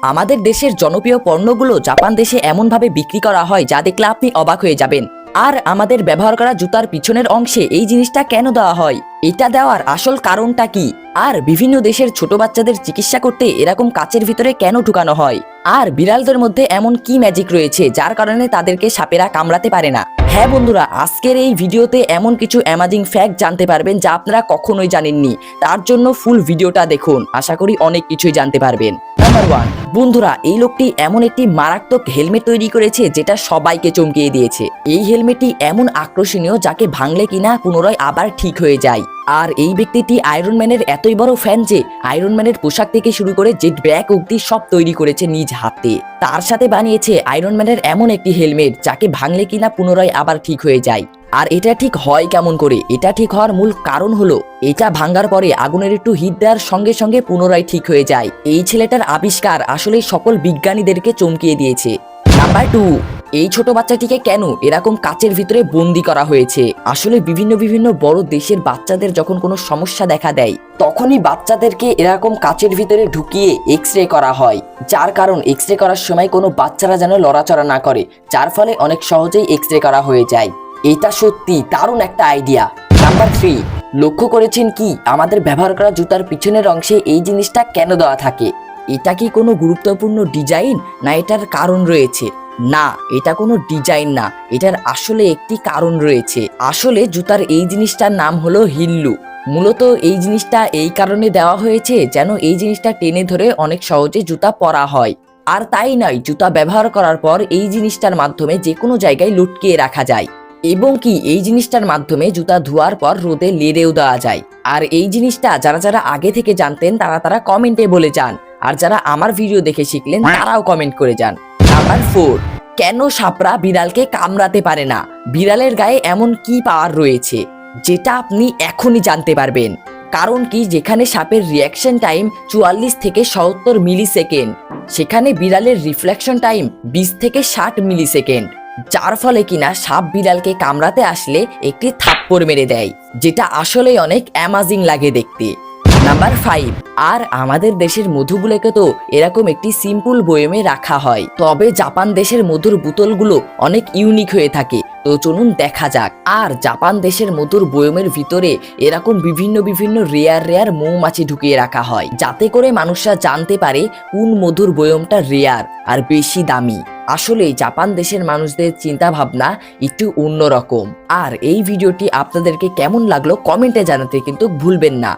আমাদের দেশের জনপ্রিয় পণ্যগুলো জাপান দেশে এমনভাবে বিক্রি করা হয় যা দেখলে আপনি অবাক হয়ে যাবেন। আর আমাদের ব্যবহার করা জুতার পিছনের অংশে এই জিনিসটা কেন দেওয়া হয়, এটা দেওয়ার আসল কারণটা কি, আর বিভিন্ন দেশের ছোট বাচ্চাদের চিকিৎসা করতে এরকম কাচের ভিতরে কেন ঢুকানো হয়, আর বিড়ালদের মধ্যে এমন কি ম্যাজিক রয়েছে যার কারণে তাদেরকে সাপেরা কামড়াতে পারে না। হ্যাঁ বন্ধুরা, আজকের এই ভিডিওতে এমন কিছু অ্যামাজিং ফ্যাক্ট জানতে পারবেন যা আপনারা কখনোই জানেননি। তার জন্য ফুল ভিডিওটা দেখুন, আশা করি অনেক কিছুই জানতে পারবেন। নাম্বার 1, বন্ধুরা এই লোকটি এমন একটি মারাত্মক হেলমেট তৈরি করেছে যেটা সবাইকে চমকিয়ে দিয়েছে। এই হেলমেটটি এমন আকর্ষণীয় যাকে ভাঙলে কিনা পুনরায় আবার ঠিক হয়ে যায়। আর এই ব্যক্তিটি আয়রন ম্যানের এতই বড় ফ্যান যে আয়রন ম্যানের পোশাক থেকে শুরু করে জেট ব্যাগ অব্দি সব তৈরি করেছে নিজ হাতে। তার সাথে বানিয়েছে আয়রন ম্যানের এমন একটি হেলমেট যাকে ভাঙলে কিনা পুনরায় আবার ঠিক হয়ে যায়। আর এটা ঠিক হয় কেমন করে? এটা ঠিক হওয়ার মূল কারণ হলো এটা ভাঙার পরে আগুনের একটু হিট দেওয়ার সঙ্গে সঙ্গে পুনরায় ঠিক হয়ে যায়। এই ছেলেটার আবিষ্কার আসলে সকল বিজ্ঞানীদেরকে চমকিয়ে দিয়েছে। নাম্বার 2, এই ছোট বাচ্চাটিকে কেন এরকম কাচের ভিতরে বন্দি করা হয়েছে? আসলে বিভিন্ন বড় দেশের বাচ্চাদের যখন কোনো সমস্যা দেখা দেয় তখনই বাচ্চাদেরকে এরকম কাচের ভিতরে ঢুকিয়ে এক্স রে করা হয়, যার কারণ এক্স রে করার সময় কোনো বাচ্চারা যেন লড়াচড়া না করে, যার ফলে অনেক সহজেই এক্স রে করা হয়ে যায়। এটা সত্যি দারুণ একটা আইডিয়া। নাম্বার 3, লক্ষ্য করেছেন কি আমাদের ব্যবহার করা জুতার পিছনের অংশে এই জিনিসটা কেন দেওয়া থাকে? এটা কি কোনো গুরুত্বপূর্ণ ডিজাইন, না এটার কারণ রয়েছে? না, এটা কোনো ডিজাইন না, এটার আসলে একটি কারণ রয়েছে। আসলে জুতার এই জিনিসটার নাম হলো হিল্লু। মূলত এই জিনিসটা এই কারণে দেওয়া হয়েছে যেন এই জিনিসটা টেনে ধরে অনেক সহজে জুতা পরা হয়। আর তাই নয়, জুতা ব্যবহার করার পর এই জিনিসটার মাধ্যমে যে কোনো জায়গায় লটকিয়ে রাখা যায়, এবং কি এই জিনিসটার মাধ্যমে জুতা ধোয়ার পর রোদে লেড়েও দেওয়া যায়। আর এই জিনিসটা যারা আগে থেকে জানতেন তারা কমেন্টে বলে যান, আর যারা আমার ভিডিও দেখে শিখলেন তারাও কমেন্ট করে যান। নাম্বার 4, কেন সাপরা বিড়ালকে কামড়াতে পারে না? বিড়ালের গায়ে এমন কি পাওয়ার রয়েছে যেটা আপনি এখনই জানতে পারবেন? কারণ কি, যেখানে সাপের রিয়াকশন টাইম 44 থেকে 77 মিলি সেকেন্ড, সেখানে বিড়ালের রিফ্লেকশন টাইম 20 থেকে 60 মিলি সেকেন্ড, যার ফলে কিনা সাপ বিড়ালকে কামড়াতে আসলে একটি থাপ্পড় মেরে দেয়, যেটা আসলেই অনেক অ্যামাজিং লাগে দেখতে। নাম্বার 5, আর আমাদের দেশের মধুগুলোকে তো এরকম একটি সিম্পল বয়মে রাখা হয়, তবে জাপান দেশের মধুর বোতলগুলো অনেক ইউনিক হয়ে থাকে। তো চলুন দেখা যাক। আর জাপান দেশের মধুর বয়মের ভিতরে এরকম বিভিন্ন রেয়ার মৌমাছি ঢুকিয়ে রাখা হয়, যাতে করে মানুষরা জানতে পারে কোন মধুর বয়মটা রেয়ার আর বেশি দামি। আসলে জাপান দেশের মানুষদের চিন্তা ভাবনা একটু অন্যরকম। আর এই ভিডিওটি আপনাদেরকে কেমন লাগলো কমেন্টে জানাতে কিন্তু ভুলবেন না।